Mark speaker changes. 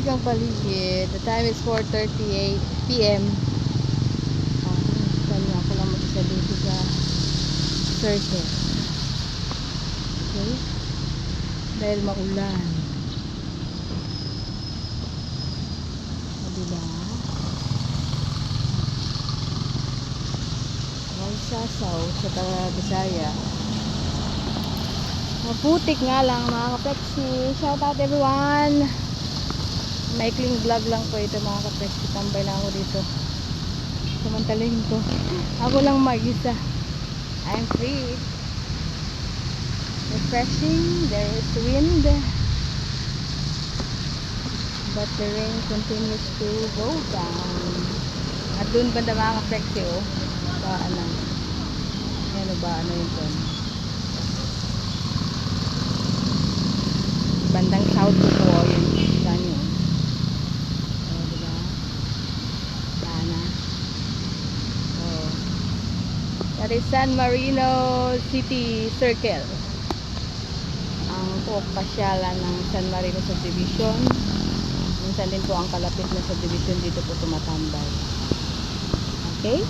Speaker 1: ang paligid. The time is 4:38 p.m. Kanya ako lang magsasalito sa circle. Okay? Dahil maulan. O, diba? Sasaw sa Bisaya. Maputik nga lang mga kapeksi. Shout out everyone. Maikling vlog lang po ito mga kapeksi. Tambay lang ako dito. Samantalin ko. Ako lang mag-isa. I'm free. Refreshing. There is wind. But the rain continues to go down. At dun banda mga kapeksi oh. Ano? Ano ba? Ano yun doon? Bandang south po yun. Saan yun? O, diba? Sana. O. That is San Marino City Circle. Ang pasyalan ng San Marino Subdivision. Minsan din po ang kalapit na subdivision dito po tumatambay. Okay?